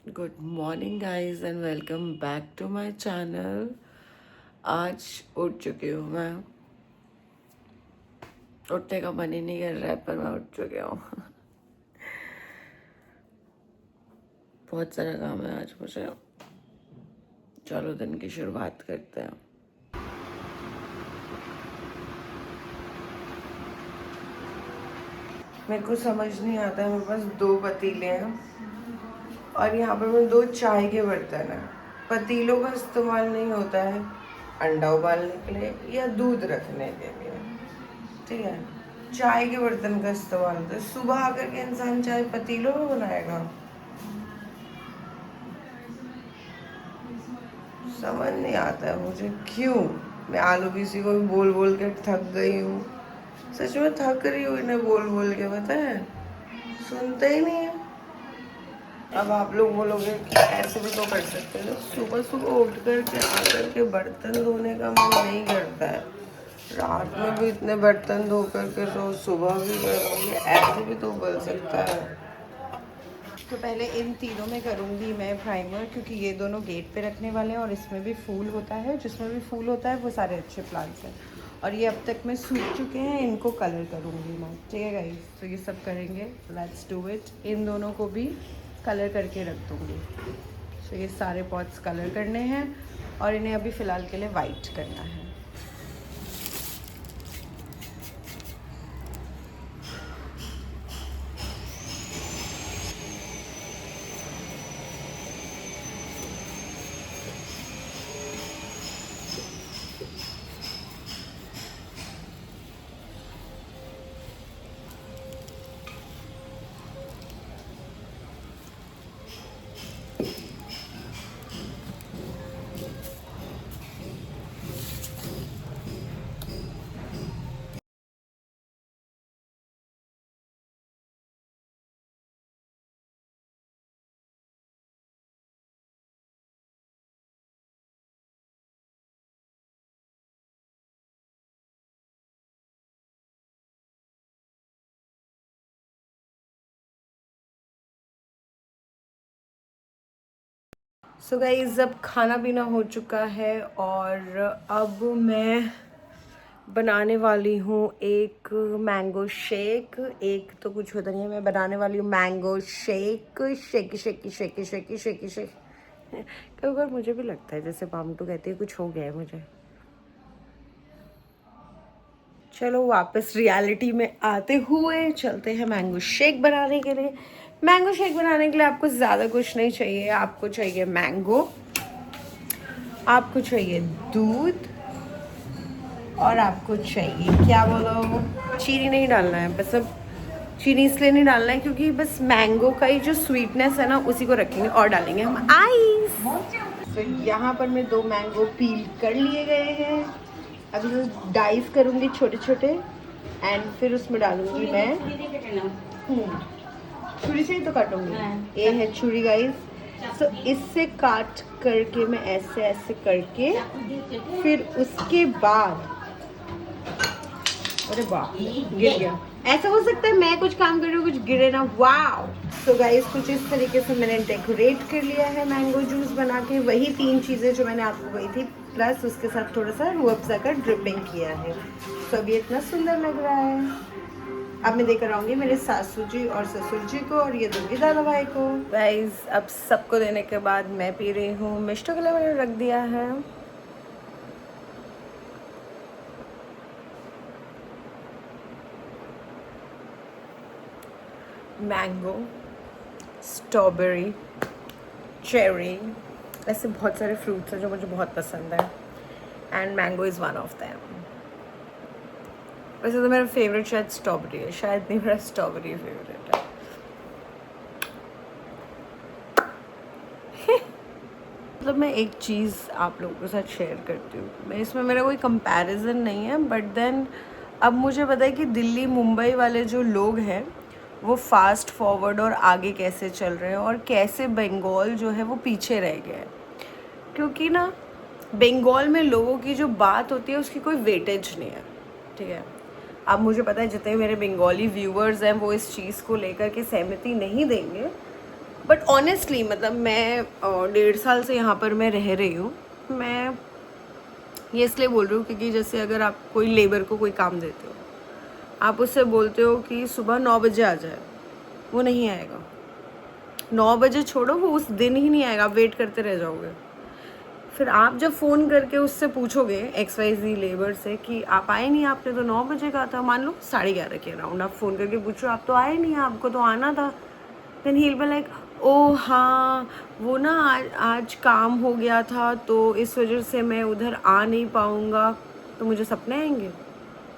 Good morning guys and welcome back to my channel. आज उठ चुकी हूँ मैं। उठने का मन ही नहीं कर रहा है पर मैं उठ चुकी हूँ। बहुत सारा काम है आज मुझे। चलो दिन की शुरुआत करते हैं। मेरे को समझ नहीं आता है, मेरे पास 2 पतीले हैं और यहाँ पर मैं 2 चाय के बर्तन हैं। पतीलों का इस्तेमाल नहीं होता है अंडा उबालने के लिए या दूध रखने के लिए, ठीक है। चाय के बर्तन का इस्तेमाल होता है। सुबह आकर के इंसान चाय पतीलों में बनाएगा, समझ नहीं आता है मुझे क्यों। मैं आलू किसी को भी बोल बोल के थक गई हूँ। सच में थक रही हूँ इन्हें बोल बोल के, पता है सुनते ही नहीं है। अब आप लोग बोलोगे कि ऐसे भी तो कर सकते हैं, सुबह सुबह उठ कर के आकर के बर्तन धोने का मन नहीं करता है। रात में भी इतने बर्तन धो कर के रोज सुबह भी करोगे, ऐसे भी तो बोल सकता है। तो पहले इन तीनों में करूँगी मैं प्राइमर, क्योंकि ये दोनों गेट पे रखने वाले हैं और इसमें भी फूल होता है। जिसमें भी फूल होता है वो सारे अच्छे प्लांट्स हैं और ये अब तक में सूख चुके हैं। इनको कलर करूँगी मैं, ठीक है गाइस। तो ये सब करेंगे, लेट्स डू इट। इन दोनों को भी कलर करके रख दूँगी। तो ये सारे पॉट्स कलर करने हैं और इन्हें अभी फ़िलहाल के लिए वाइट करना है। सो गाइस, अब खाना पीना हो चुका है और अब मैं बनाने वाली हूँ एक मैंगो शेक। एक तो कुछ होता नहीं है, मैं बनाने वाली हूँ mango shake. Shaky shaky shaky shaky shaky shake. कई बार मुझे भी लगता है जैसे पामटू कहती है कुछ हो गया है मुझे। चलो वापस रियलिटी में आते हुए चलते हैं मैंगो शेक बनाने के लिए। मैंगो शेक बनाने के लिए आपको ज़्यादा कुछ नहीं चाहिए। आपको चाहिए मैंगो, आपको चाहिए दूध और आपको चाहिए क्या बोलो, चीनी नहीं डालना है। बस अब चीनी इसलिए नहीं डालना है क्योंकि बस मैंगो का ही जो स्वीटनेस है ना उसी को रखेंगे और डालेंगे हम आइस। तो यहाँ पर मैं 2 मैंगो पील कर लिए गए हैं। अभी तो डाइस करूँगी छोटे छोटे एंड फिर उसमें डालूंगी मैं छुरी से ही तो काटूंगी। ये है छुरी गाइस। तो इससे काट करके मैं ऐसे ऐसे करके फिर उसके बाद, अरे वाह गिर गया। ऐसा हो सकता है मैं कुछ काम कर रही हूँ कुछ गिरे ना। वाह। तो गाइस कुछ इस तरीके से मैंने डेकोरेट कर लिया है मैंगो जूस बना के। वही 3 चीज़ें जो मैंने आपको कही थी, प्लस उसके साथ थोड़ा सा रूह अफ़ज़ा का ड्रिपिंग किया है। तो अब ये इतना सुंदर लग रहा है। अब मैं देकर आऊँगी मेरे सासू जी और ससुर जी को और ये दूँगी दादा भाई को। गाइस अब सबको देने के बाद मैं पी रही हूँ। मिष्टो के लिए मैंने रख दिया है मैंगो, स्ट्रॉबेरी, चेरी। ऐसे बहुत सारे फ्रूट्स हैं जो मुझे बहुत पसंद है and mango is one of them. वैसे तो मेरा फेवरेट शायद स्ट्रॉबेरी है, शायद नहीं, मेरा स्ट्रॉबेरी फेवरेट है। मतलब मैं एक चीज़ आप लोगों के साथ शेयर करती हूँ। मैं इसमें मेरा कोई कंपैरिजन नहीं है, बट देन अब मुझे पता है कि दिल्ली मुंबई वाले जो लोग हैं वो फास्ट फॉरवर्ड और आगे कैसे चल रहे हैं और कैसे बंगाल जो है वो पीछे रह गया है। क्योंकि ना बंगाल में लोगों की जो बात होती है उसकी कोई वेटेज नहीं है, ठीक है। अब मुझे पता है जितने मेरे बंगाली व्यूअर्स हैं वो इस चीज़ को लेकर के सहमति नहीं देंगे, बट ऑनेस्टली मतलब मैं 1.5 साल से यहाँ पर मैं रह रही हूँ। मैं ये इसलिए बोल रही हूँ क्योंकि जैसे अगर आप कोई लेबर को कोई काम देते हो, आप उससे बोलते हो कि सुबह 9 बजे आ जाए, वो नहीं आएगा। 9 बजे छोड़ो, वो उस दिन ही नहीं आएगा, आप वेट करते रह जाओगे। फिर आप जब फ़ोन करके उससे पूछोगे XYZ लेबर से कि आप आए नहीं, आपने तो 9 बजे कहा था, मान लो 11:30 के अराउंड आप फ़ोन करके पूछो आप तो आए नहीं, आपको तो आना था। Then he will be like, oh हाँ वो ना आज काम हो गया था तो इस वजह से मैं उधर आ नहीं पाऊँगा। तो मुझे सपने आएंगे?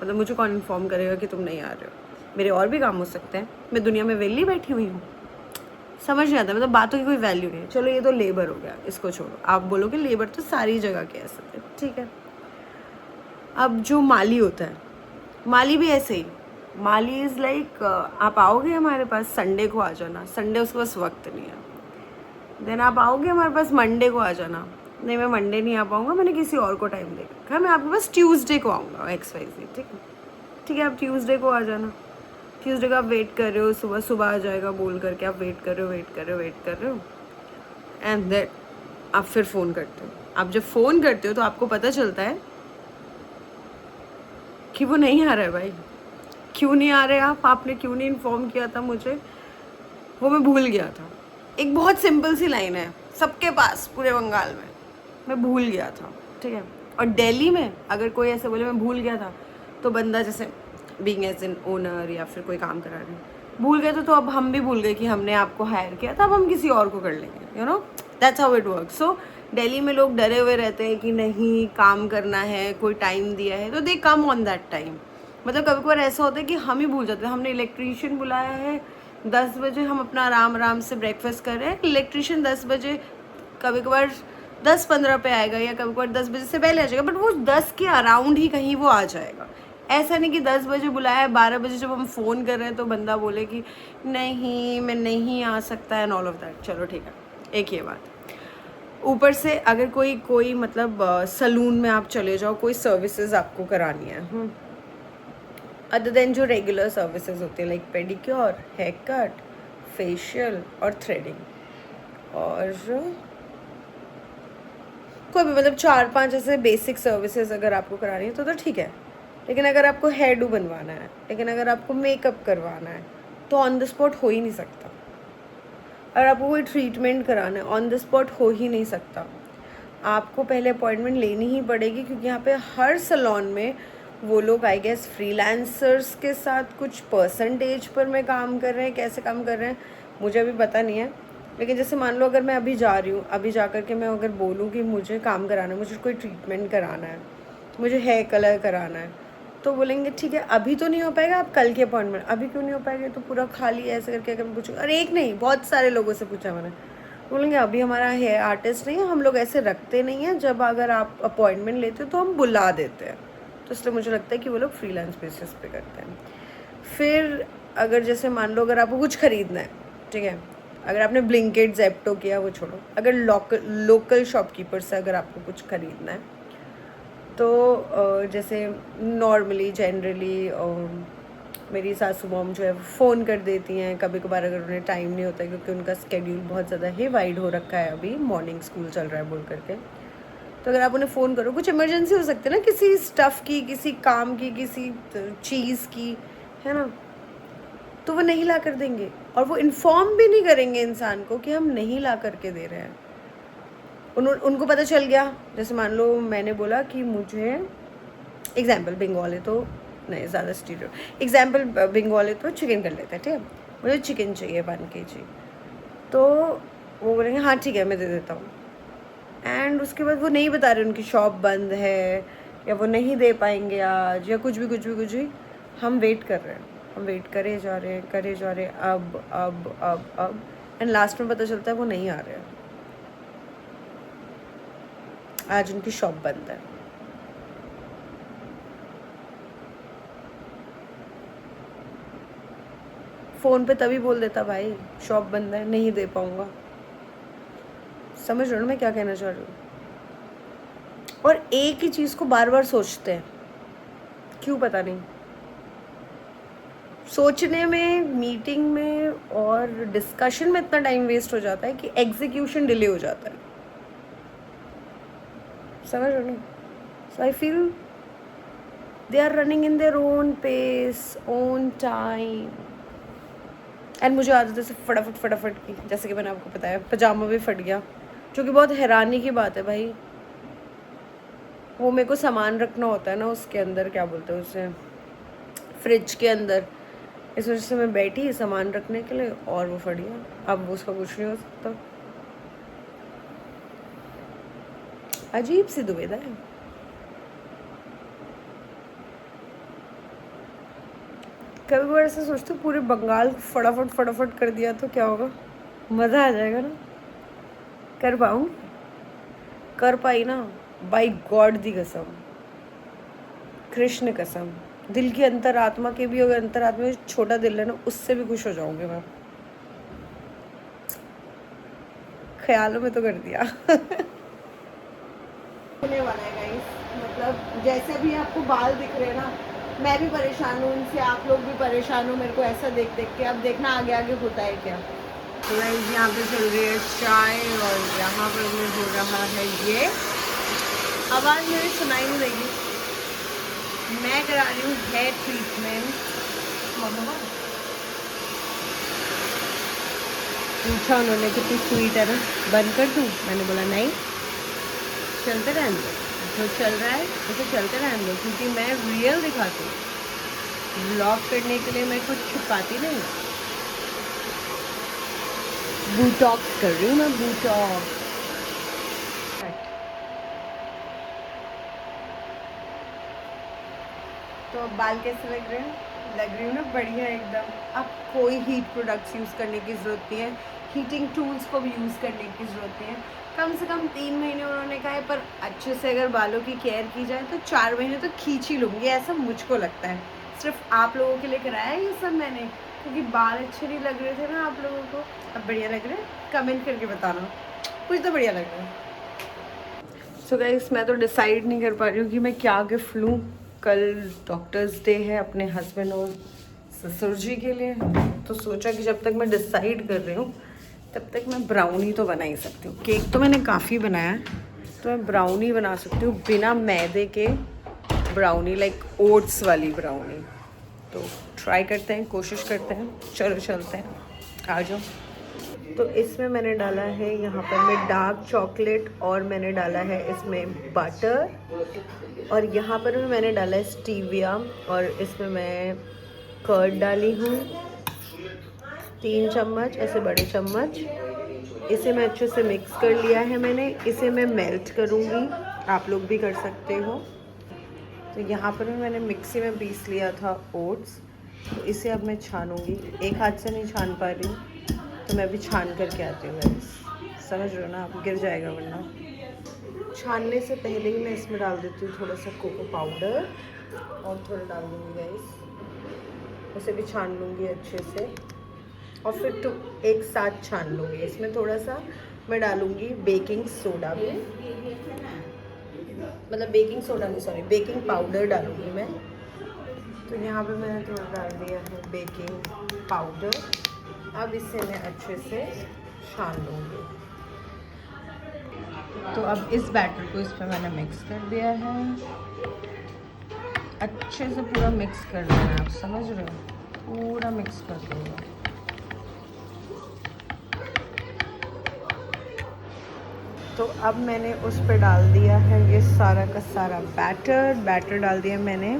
मतलब मुझे कौन इन्फॉर्म करेगा कि तुम नहीं आ रहे हो? मेरे और भी काम हो सकते हैं, मैं दुनिया में वेली बैठी हुई हूँ। समझ नहीं आता, मतलब बातों की कोई वैल्यू नहीं है। चलो ये तो लेबर हो गया, इसको छोड़ो। आप बोलोगे लेबर तो सारी जगह के ऐसे थे, ठीक है। अब जो माली होता है, माली भी ऐसे ही। माली इज़ लाइक आप आओगे हमारे पास, संडे को आ जाना। संडे उसके पास वक्त नहीं है। देन आप आओगे हमारे पास, मंडे को आ जाना। नहीं मैं मंडे नहीं आ पाऊँगा, मैंने किसी और को टाइम दे रखा, मैं आपके पास ट्यूसडे को आऊँगा XYZ, ठीक है। ठीक है, आप ट्यूसडे को आ जाना। ट्यूसडे का आप वेट कर रहे हो, सुबह सुबह आ जाएगा बोल करके आप वेट कर रहे हो एंड देन आप फिर फ़ोन करते हो। आप जब फ़ोन करते हो तो आपको पता चलता है कि वो नहीं आ रहा है। भाई क्यों नहीं आ रहे आप? आपने क्यों नहीं इन्फॉर्म किया था मुझे? वो मैं भूल गया था। एक बहुत सिंपल सी लाइन है सबके पास पूरे बंगाल में, मैं भूल गया था, ठीक है। और दिल्ली में अगर कोई ऐसे बोले मैं भूल गया था, तो बंदा जैसे बीइंग एज एन ओनर या फिर कोई काम करा रहे हैं, भूल गए तो अब हम भी भूल गए कि हमने आपको हायर किया था, अब हम किसी और को कर लेंगे, you know, that's how it work. So Delhi में लोग डरे हुए रहते हैं कि नहीं काम करना है, कोई टाइम दिया है तो दे कम ऑन दैट टाइम। मतलब कभी कभार ऐसा होता है कि हम ही भूल जाते हैं, हमने इलेक्ट्रीशियन बुलाया है 10 बजे, हम अपना आराम आराम से ब्रेकफास्ट कर रहे हैं, इलेक्ट्रीशियन 10 बजे कभी कभार 10:15 पे आएगा या कभी कभार 10 बजे से पहले आ जाएगा, बट वो 10 के अराउंड ही कहीं वो आ जाएगा। ऐसा नहीं कि 10 बजे बुलाया है, 12 बजे जब हम फ़ोन कर रहे हैं तो बंदा बोले कि नहीं मैं नहीं आ सकता एंड ऑल ऑफ दैट। चलो ठीक है, एक ये बात। ऊपर से अगर कोई मतलब सलून में आप चले जाओ, कोई सर्विसेज आपको करानी है, अदर देन जो रेगुलर सर्विसेज होती है like pedicure, hair cut, facial और थ्रेडिंग, और कोई भी मतलब 4-5 ऐसे बेसिक सर्विसेज अगर आपको करानी है तो ठीक है। लेकिन अगर आपको हेयर डू बनवाना है, लेकिन अगर आपको मेकअप करवाना है तो ऑन द स्पॉट हो ही नहीं सकता। अगर आपको कोई ट्रीटमेंट कराना है ऑन द स्पॉट हो ही नहीं सकता। आपको पहले अपॉइंटमेंट लेनी ही पड़ेगी, क्योंकि यहाँ पे हर सैलून में वो लोग आई गेस फ्रीलांसर्स के साथ कुछ परसेंटेज पर में काम कर रहे हैं, कैसे काम कर रहे हैं मुझे अभी पता नहीं है। लेकिन जैसे मान लो अगर मैं अभी जा रही हूँ, अभी जा कर के मैं अगर बोलूँ कि मुझे काम कराना है, मुझे कोई ट्रीटमेंट कराना है, मुझे हेयर कलर कराना है, तो बोलेंगे ठीक है अभी तो नहीं हो पाएगा, आप कल की अपॉइंटमेंट। अभी क्यों नहीं हो पाएगा? तो पूरा खाली ऐसे करके अगर मैं पूछूँ, अरे एक नहीं बहुत सारे लोगों से पूछा मैंने, बोलेंगे अभी हमारा हेयर आर्टिस्ट नहीं है, हम लोग ऐसे रखते नहीं हैं, जब अगर आप अपॉइंटमेंट लेते हो तो हम बुला देते हैं। तो इसलिए मुझे लगता है कि वो लोग फ्रीलांस बेसिस पे करते हैं। फिर अगर जैसे मान लो अगर आपको कुछ ख़रीदना है, ठीक है, अगर आपने ब्लिंकिट ज़ेप्टो किया वो छोड़ो, अगर लोकल शॉपकीपर से अगर आपको कुछ ख़रीदना है तो जैसे नॉर्मली जनरली मेरी सासू मॉम जो है फ़ोन कर देती हैं कभी कभार, अगर उन्हें टाइम नहीं होता है क्योंकि उनका स्केड्यूल बहुत ज़्यादा ही वाइड हो रखा है, अभी मॉर्निंग स्कूल चल रहा है बोल करके। तो अगर आप उन्हें फ़ोन करो, कुछ इमरजेंसी हो सकती है ना, किसी स्टफ़ की, किसी काम की, किसी चीज़ की, है ना, तो वो नहीं ला कर देंगे और वो इन्फॉर्म भी नहीं करेंगे इंसान को कि हम नहीं ला करके दे रहे हैं। उनको पता चल गया, जैसे मान लो मैंने बोला कि मुझे एग्जाम्पल बंगाली तो नहीं, ज़्यादा स्टीरियो एग्जाम्पल बंगाली तो चिकन कर लेते हैं, ठीक है, मुझे चिकन चाहिए 1 kg, तो वो बोलेंगे हाँ ठीक है मैं दे देता हूँ। एंड उसके बाद वो नहीं बता रहे उनकी शॉप बंद है या वो नहीं दे पाएंगे आज या कुछ भी। हम वेट कर रहे हैं, हम वेट करे जा रहे हैं, अब एंड लास्ट में पता चलता है वो नहीं आ रहे हैं, आज उनकी शॉप बंद है। फ़ोन पे तभी बोल देता भाई शॉप बंद है, नहीं दे पाऊँगा। समझ रहे हो ना मैं क्या कहना चाह रही हूँ? और एक ही चीज़ को बार बार सोचते हैं, क्यों पता नहीं। सोचने में, मीटिंग में और डिस्कशन में इतना टाइम वेस्ट हो जाता है कि एग्जीक्यूशन डिले हो जाता है, समझ रहे हो ना? So I feel they are running in their own pace, own time, and मुझे आदत है सिर्फ फटाफट की, जैसे कि मैंने आपको बताया पजामा भी फट गया, जो कि बहुत हैरानी की बात है भाई। वो मेरे को सामान रखना होता है ना उसके अंदर, क्या बोलते हैं उसे, फ्रिज के अंदर, इस वजह से मैं बैठी सामान रखने के लिए और वो फट गया। अब उसका कुछ नहीं हो सकता। अजीब सी दुविधा है। कभी कभी ऐसा सोचते हो पूरे बंगाल फटाफट कर दिया तो क्या होगा, मज़ा आ जाएगा ना। कर पाऊँ, कर पाई ना, बाई गॉड दी कसम, कृष्ण कसम, दिल की अंतरात्मा के भी, अगर अंतरात्मा में छोटा दिल है ना, उससे भी खुश हो जाऊंगी मैं। ख्यालों में तो कर दिया। होने वाला है गाइस, मतलब जैसे भी आपको बाल दिख रहे हैं ना, मैं भी परेशान हूँ उनसे, आप लोग भी परेशान हो मेरे को ऐसा देख के। अब देखना आगे आगे होता है क्या। तो गाइस यहाँ पे चल रही है चाय और यहाँ पर में हो रहा है ये, आवाज़ मेरी सुनाई नहीं देगी। मैं करा रही हूँ हेयर ट्रीटमेंट। पूछा उन्होंने कितनी स्वीट है ना, बंद कर दूँ? मैंने बोला नहीं, चलते रहने दो, जो चल रहा है उसे चलते रहने दो, क्योंकि मैं रियल दिखाती हूँ। ब्लॉग करने के लिए मैं कुछ छुपाती नहीं। बूटॉक्स कर रही हूँ मैं, बूटॉक्स। तो अब बाल कैसे लग रहे हैं? लग रही हूँ ना बढ़िया एकदम। अब कोई हीट प्रोडक्ट्स यूज़ करने की ज़रूरत नहीं है, हीटिंग टूल्स को भी यूज़ करने की ज़रूरत नहीं है। कम से कम 3 महीने उन्होंने कहा है, पर अच्छे से अगर बालों की केयर की जाए तो 4 महीने तो खींच ही लूँगी, ऐसा मुझको लगता है। सिर्फ आप लोगों के लिए कराया ये सब मैंने, क्योंकि बाल अच्छे नहीं लग रहे थे ना आप लोगों को। अब बढ़िया लग रहे हैं, कमेंट करके बताना, कुछ तो बढ़िया लग रहा है। सो गाइस, मैं तो डिसाइड नहीं कर पा रही हूँ कि मैं क्या गिफ्ट लूँ। कल डॉक्टर्स डे है अपने हस्बैंड और ससुर जी के लिए, तो सोचा कि जब तक मैं डिसाइड कर रही हूँ तब तक मैं ब्राउनी तो बना ही सकती हूँ। केक तो मैंने काफ़ी बनाया है, तो मैं ब्राउनी बना सकती हूँ बिना मैदे के, ब्राउनी लाइक ओट्स वाली ब्राउनी। तो ट्राई करते हैं, कोशिश करते हैं, चलो चलते हैं, आ जाओ। तो इसमें मैंने डाला है यहाँ पर मैं डार्क चॉकलेट, और मैंने डाला है इसमें बटर, और यहाँ पर भी मैंने डाला है स्टीविया, और इसमें मैं कर्ड डाली हूँ 3 चम्मच, ऐसे बड़े चम्मच। इसे मैं अच्छे से मिक्स कर लिया है मैंने। इसे मैं मेल्ट करूँगी, आप लोग भी कर सकते हो। तो यहाँ पर भी मैंने मिक्सी में पीस लिया था ओट्स, तो इसे अब मैं छानूँगी। एक हाथ से नहीं छान पा रही हूँ, तो मैं भी छान करके आती हूँ गाइस, समझ रहे हो ना, आप गिर जाएगा वरना। छानने से पहले ही मैं इसमें डाल देती हूँ थोड़ा सा कोको पाउडर, और थोड़ा डाल दूँगी गाइस। उसे भी छान लूँगी अच्छे से, और फिर तो एक साथ छान लूँगी। इसमें थोड़ा सा मैं डालूँगी बेकिंग सोडा भी, मतलब बेकिंग सोडा नहीं, सॉरी, बेकिंग पाउडर डालूँगी मैं। तो यहाँ पे मैंने थोड़ा डाल दिया है बेकिंग पाउडर। अब इसे मैं अच्छे से छान लूँगी। तो अब इस बैटर को इस पर मैंने मिक्स कर दिया है, अच्छे से पूरा मिक्स कर देना है, आप समझ रहे हो, पूरा मिक्स कर दूँगा। तो अब मैंने उस पर डाल दिया है ये सारा का सारा बैटर डाल दिया मैंने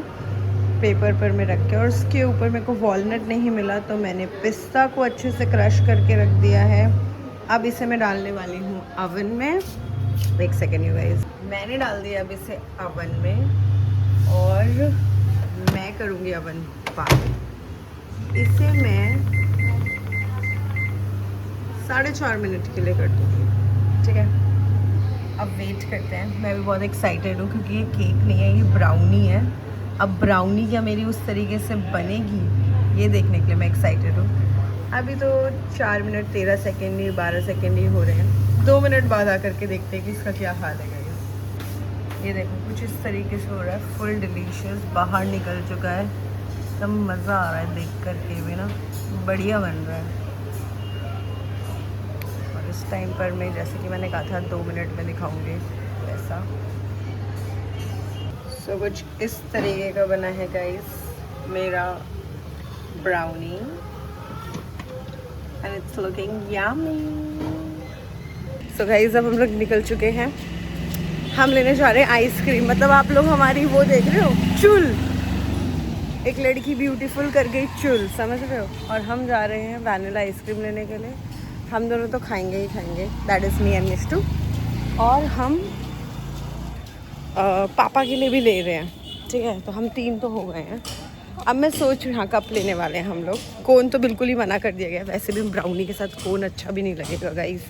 पेपर पर में रख के, और उसके ऊपर मेरे को वॉलनट नहीं मिला तो मैंने पिस्ता को अच्छे से क्रश करके रख दिया है। अब इसे मैं डालने वाली हूँ अवन में। एक सेकेंड यू गाइस, मैंने डाल दिया अब इसे अवन में, और मैं करूँगी अवन पार। इसे मैं 4.5 मिनट के लिए कर दूँगी, ठीक है। अब वेट करते हैं। मैं भी बहुत एक्साइटेड हूँ, क्योंकि ये केक नहीं है, ये ब्राउनी है। अब ब्राउनी क्या मेरी उस तरीके से बनेगी, ये देखने के लिए मैं एक्साइटेड हूँ। अभी तो 4 मिनट 13 सेकेंड ही, 12 सेकेंड ही हो रहे हैं। 2 मिनट बाद आकर के देखते हैं कि इसका क्या हाल है। ये देखो कुछ इस तरीके से हो रहा है, फुल डिलीशियस, बाहर निकल चुका है एकदम मज़ा आ रहा है देख कर के भी ना, बढ़िया बन रहा है। और इस टाइम पर मैं, जैसे कि मैंने कहा था 2 मिनट में दिखाऊंगी वैसा। सो कुछ इस तरीके का बना है गाइस मेरा brownie, and it's looking yummy. So guys अब हम लोग निकल चुके हैं, हम लेने जा रहे हैं आइसक्रीम। मतलब आप लोग हमारी वो देख रहे हो, चुल, एक लड़की ब्यूटीफुल कर गई चुल, समझ रहे हो। और हम जा रहे हैं वैनिला आइसक्रीम लेने के लिए। हम दोनों तो खाएंगे ही खाएंगे, दैट इज़ मी एंड मिस्टू। और हम पापा के लिए भी ले रहे हैं, ठीक है। तो हम 3 तो हो गए हैं। अब मैं सोच रही हूँ हाँ कप लेने वाले हैं हम लोग। कोन तो बिल्कुल ही मना कर दिया गया, वैसे भी हम ब्राउनी के साथ कोन अच्छा भी नहीं लगेगा गाइस।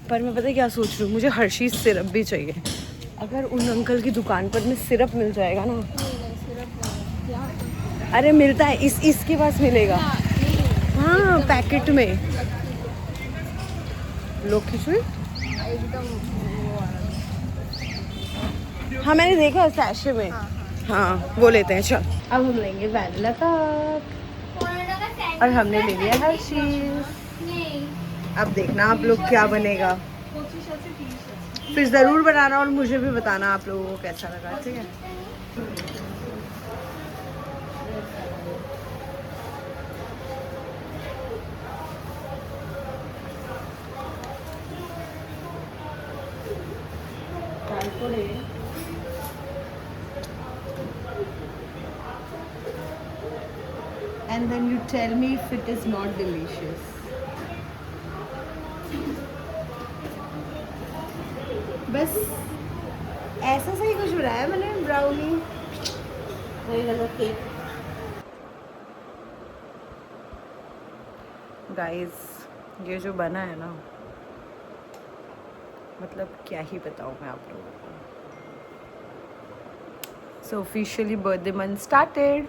पर मैं पता है क्या सोच रही हूँ, मुझे हर्शीज़ सिरप भी चाहिए। अगर उन अंकल की दुकान पर में सिरप मिल जाएगा ना, अरे मिलता है, इसके पास मिलेगा। हाँ पैकेट में लोग खिचड़ी, हाँ मैंने देखा है सैशे में। हाँ वो लेते हैं, चल। अब हम लेंगे वैनिला कप और हमने ले लिया हर्शीज़। अब देखना आप लोग क्या बनेगा, फिर ज़रूर बनाना और मुझे भी बताना आप लोगों को कैसा लगा, ठीक है। And then you tell me if it is not delicious. बस ऐसा सही कुछ बनाया मैंने ब्राउनी। गाइस ये जो बना है ना, मतलब क्या ही बताऊँ मैं आप लोगों को। So officially birthday month started.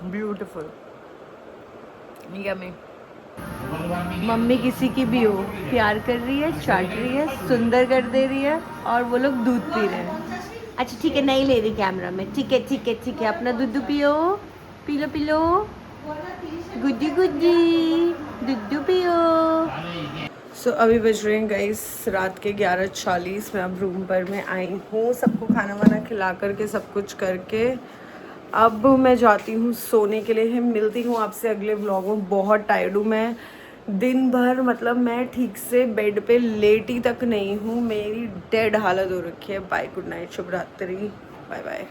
Beautiful, yummy. Mummy किसी की भी हो, प्यार कर रही है, चाट रही है, सुंदर कर दे रही है, और वो लोग दूध पी रहे हैं। अच्छा ठीक है, नहीं ले रही कैमरा में, ठीक है ठीक है ठीक है, अपना दूध पियो, पी लो पी लो, गुड्डी गुड्डी, दूध पियो। सो अभी बज रहे हैं गाइस रात के 11:40। मैं अब रूम पर मैं आई हूँ, सबको खाना वाना खिला करके, सब कुछ करके अब मैं जाती हूँ सोने के लिए। मिलती हूँ आपसे अगले व्लॉग में। बहुत टायर्ड हूँ मैं, दिन भर मतलब मैं ठीक से बेड पे लेटी तक नहीं हूँ, मेरी डेड हालत हो रखी है। बाय, गुड नाइट, शुभ रात्रि, बाय बाय।